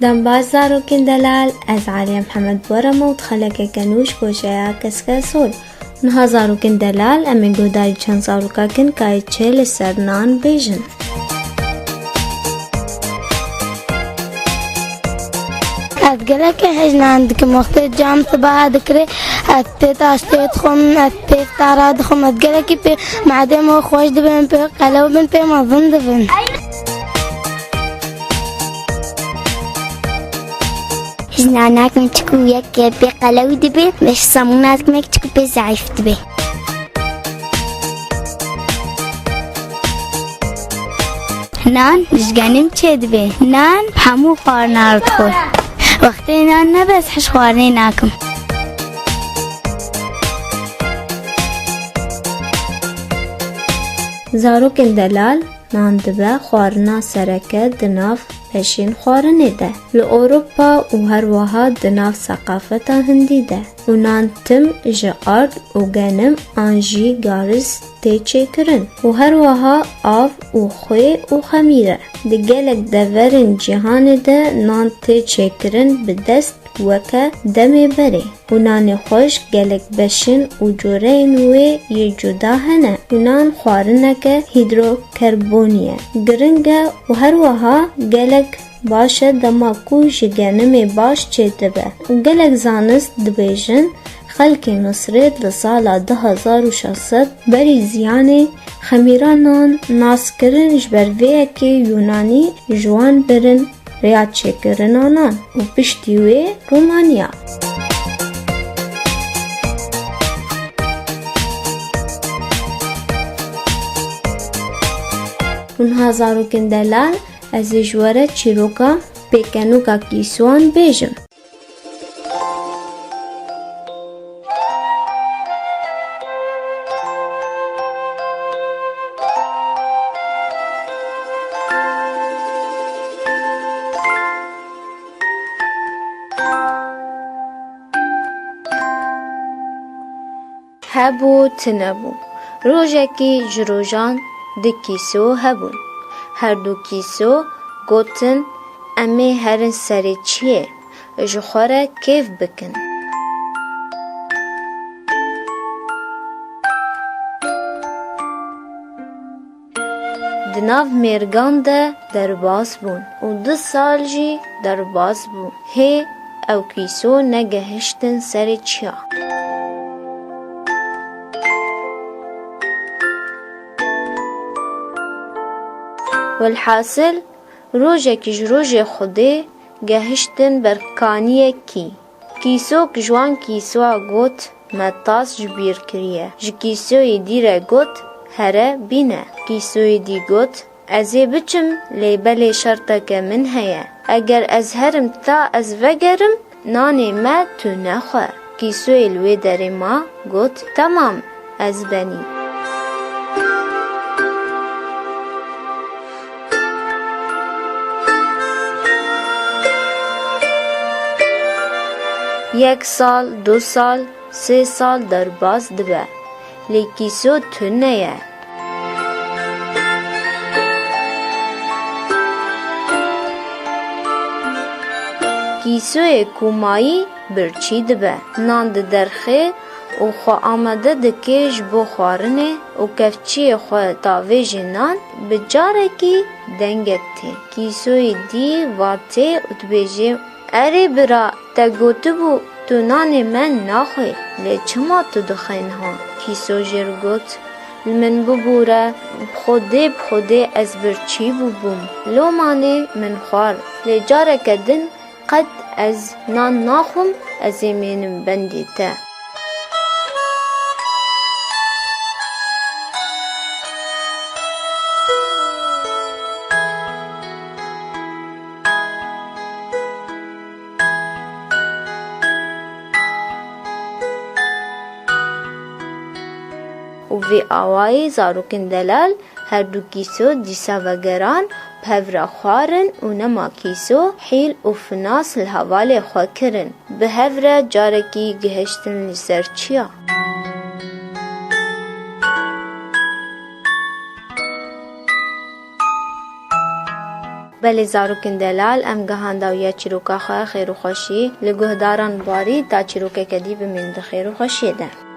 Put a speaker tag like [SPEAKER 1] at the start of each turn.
[SPEAKER 1] دنباز زاروکن دلال از علی محمد بورم و خلک کنوش کوشیا کسکه سول نها زاروکن دلال امی گوداری چند زاروکا کن که چل سرنان بیجن
[SPEAKER 2] أتقلق حجنا عندك مختلف جام صباح ذكري أتتاشتيتهم أتتارادهم أتقلق بي معدم وخوش دبن بي قلو بن بي مظن دبن
[SPEAKER 3] حجنا ناكم تكو يك بي قلو دبن مش صمونات ميك تكو بي زعيف دبن نان جگانیم چه دبی نان همو خوار نارد خور وقتی نان نبس حش خوارنی ناکم
[SPEAKER 1] زاروکن دلال نان دبه خوارنا سرکه دناف پشین خوارنه ده لأوروپا و هر وها دناف ثقافتا هندی ده و نان تم جارد و گنم آنجی گارز تیچه کرن و هر وها آف و خوی و خمیره ده گلک دورن جهان ده نان تیچه کرن به دست وکه دمی بره و نان خوش گلک بشن و جورین وی یه جدا هنه و نان خوارنکه هیدروکربونیه گرنگه و هر وها گلک باشه دماکو جگنم باش چیته به و گلک زانست دبیجن خلک مصرید لسالا 2600 بری زیانه خمیرانان ناس کرن جبرویه که یونانی جوان برن ریاد چکرنانان و پشتیوه رومانیا اونها زاروکن دلال از جواره چیروکا پیکنوکا کیسوان بیجم هبو تنبو روژکی جروجان ده کیسو هبون هر دو کیسو گوتن امی هرن سری چیه جخوره کیف بکن دناف میرگان ده درباز بون و 2 سال جی درباز بون هی او کیسو نگهشتن سری چیا والحاصل روژه کج روژه خوده گهشتن برکانیه کی کیسو کجوان کیسوا گوت متاس جبیر کریه جکیسوی دیره گوت هره بینه کیسوی دی گوت ازی بچم لیبل شرطه که من هیا اگر از هرم تا از وگرم نانی ما تو نخواه کیسوی الوی داره ما گوت تمام از بنی یک سال 2 سال 3 سال در باز دبه لیکیسو تونه یه کیسوی کومایی برچی دبه نان ده درخه و خوا آمده دکیش بو خوارنه و کفچی خوا تاویج نان بجاره کی دنگت تی کیسوی دی واته اتبیجه اری برا تا گوتو بو تو نان من ناخوی لی چما تو دخین ها کیسو جر گوت من ببوره بخوده از برچی بوم لو مانه من خوار لی جاره کدن قد از نان ناخوم از ایمینم بندی تا و وی آوای زاروکن دلال هر دو کیسو دیسا وگران پهورا خوارن و نما کیسو حیل و فناس الهوال خواه کرن به هورا جارکی گهشتن لسر چیا بلی زاروکن دلال ام گهاندا و یا چیروکا خواه خیر و خوشی لگهداران باری تا چیروکه کدی بمین ده خیر و خوشی ده.